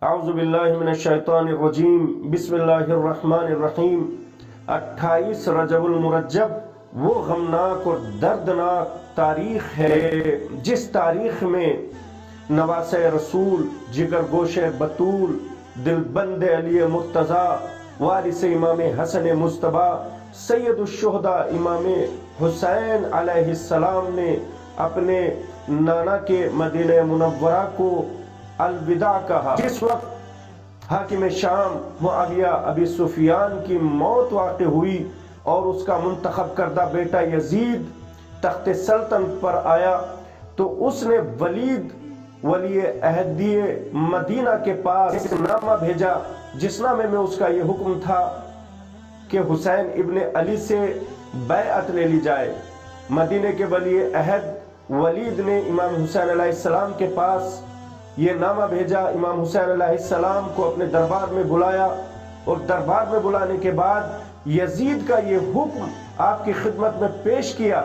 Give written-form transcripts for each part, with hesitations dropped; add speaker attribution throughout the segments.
Speaker 1: اعوذ باللہ من الشیطان الرجیم، بسم اللہ الرحمن الرحیم۔ 28 رجب المرجب وہ غمناک اور دردناک تاریخ ہے جس تاریخ میں نواسہ رسول، جگر گوش بطول، دلبند علی مرتضیٰ، وارث امام حسن مجتبیٰ، سید الشہداء امام حسین علیہ السلام نے اپنے نانا کے مدینہ منورہ کو الوداع کہا۔ جس وقت حاکم شام معاویہ ابی سفیان کی موت واقع ہوئی اور اس کا منتخب کردہ بیٹا یزید تخت سلطنت پر آیا تو اس نے ولید ولی عہدی مدینہ کے پاس ایک نامہ بھیجا جس نامے میں اس کا یہ حکم تھا کہ حسین ابن علی سے بیعت لے لی جائے۔ مدینہ کے ولی عہد ولید نے امام حسین علیہ السلام کے پاس یہ نامہ بھیجا، امام حسین علیہ السلام کو اپنے دربار میں بلایا اور دربار میں بلانے کے بعد یزید کا یہ حکم آپ کی خدمت میں پیش کیا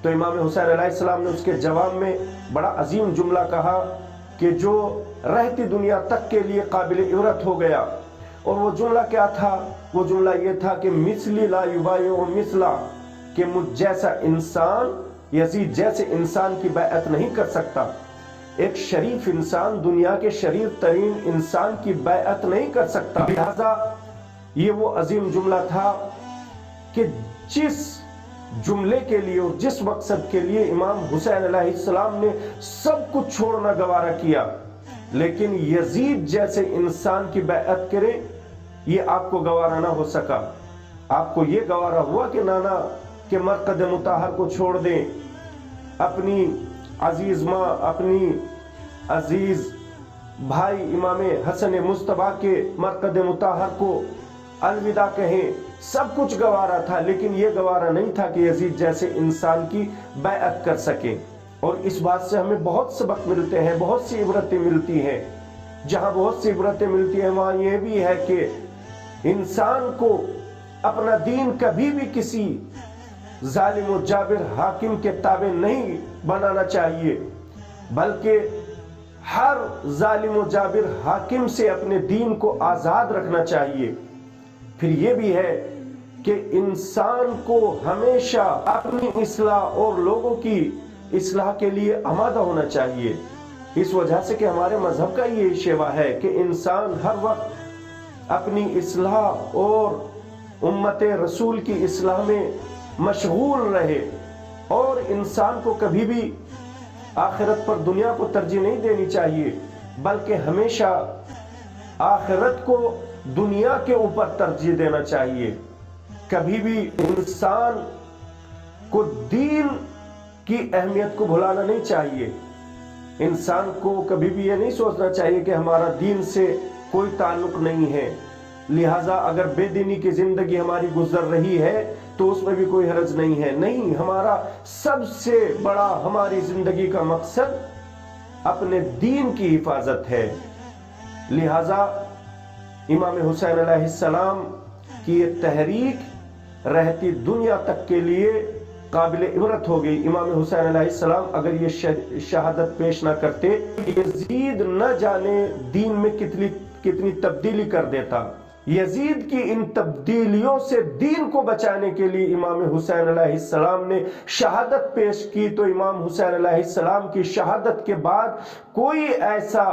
Speaker 1: تو امام حسین علیہ السلام نے اس کے جواب میں بڑا عظیم جملہ کہا کہ جو رہتی دنیا تک کے لیے قابل عبرت ہو گیا۔ اور وہ جملہ کیا تھا؟ وہ جملہ یہ تھا کہ مثلی لا یبایع مثلا، کہ مجھ جیسا انسان یزید جیسے انسان کی بیعت نہیں کر سکتا۔ ایک شریف انسان، دنیا کے شریف ترین انسان کی بیعت نہیں کر سکتا۔ لہذا یہ وہ عظیم جملہ تھا کہ جس جملے کے لیے اور جس مقصد کے لیے امام حسین علیہ السلام نے سب کچھ چھوڑنا گوارا کیا، لیکن یزید جیسے انسان کی بیعت کرے یہ آپ کو گوارا نہ ہو سکا۔ آپ کو یہ گوارا ہوا کہ نانا کے مرقد مطہر کو چھوڑ دیں، اپنی عزیز ماں، اپنی عزیز بھائی امام حسن مجتبیٰ کے مرقد مطہر کو الوداع کہیں۔ سب کچھ گوارا تھا لیکن یہ گوارا نہیں تھا کہ یزید جیسے انسان کی بیعت کر سکے۔ اور اس بات سے ہمیں بہت سبق ملتے ہیں، بہت سی عبرتیں ملتی ہیں۔ جہاں بہت سی عبرتیں ملتی ہیں وہاں یہ بھی ہے کہ انسان کو اپنا دین کبھی بھی کسی ظالم و جابر حاکم کے تابع نہیں بنانا چاہیے، بلکہ ہر ظالم و جابر حاکم سے اپنے دین کو آزاد رکھنا چاہیے۔ پھر یہ بھی ہے کہ انسان کو ہمیشہ اپنی اصلاح اور لوگوں کی اصلاح کے لیے آمادہ ہونا چاہیے، اس وجہ سے کہ ہمارے مذہب کا یہ شیوا ہے کہ انسان ہر وقت اپنی اصلاح اور امت رسول کی اصلاح میں مشغول رہے، اور انسان کو کبھی بھی آخرت پر دنیا کو ترجیح نہیں دینی چاہیے، بلکہ ہمیشہ آخرت کو دنیا کے اوپر ترجیح دینا چاہیے۔ کبھی بھی انسان کو دین کی اہمیت کو بھلانا نہیں چاہیے۔ انسان کو کبھی بھی یہ نہیں سوچنا چاہیے کہ ہمارا دین سے کوئی تعلق نہیں ہے، لہٰذا اگر بے دینی کی زندگی ہماری گزر رہی ہے تو اس میں بھی کوئی حرج نہیں ہے۔ نہیں، ہمارا سب سے بڑا ہماری زندگی کا مقصد اپنے دین کی حفاظت ہے۔ لہٰذا امام حسین علیہ السلام کی یہ تحریک رہتی دنیا تک کے لیے قابل عبرت ہو گئی۔ امام حسین علیہ السلام اگر یہ شہادت پیش نہ کرتے، یزید نہ جانے دین میں کتنی تبدیلی کر دیتا۔ یزید کی ان تبدیلیوں سے دین کو بچانے کے لیے امام حسین علیہ السلام نے شہادت پیش کی، تو امام حسین علیہ السلام کی شہادت کے بعد کوئی ایسا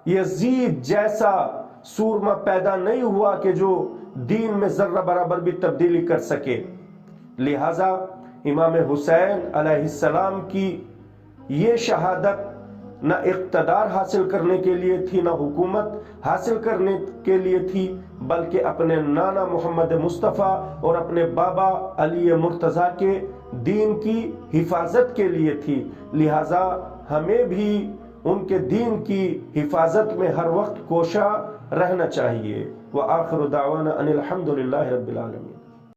Speaker 1: یزید جیسا سورما پیدا نہیں ہوا کہ جو دین میں ذرہ برابر بھی تبدیلی کر سکے۔ لہذا امام حسین علیہ السلام کی یہ شہادت نہ اقتدار حاصل کرنے کے لیے تھی، نہ حکومت حاصل کرنے کے لیے تھی، بلکہ اپنے نانا محمد مصطفیٰ اور اپنے بابا علی مرتضیٰ کے دین کی حفاظت کے لیے تھی۔ لہذا ہمیں بھی ان کے دین کی حفاظت میں ہر وقت کوشاں رہنا چاہیے۔ وآخر دعوانا ان الحمد للہ رب العالمین۔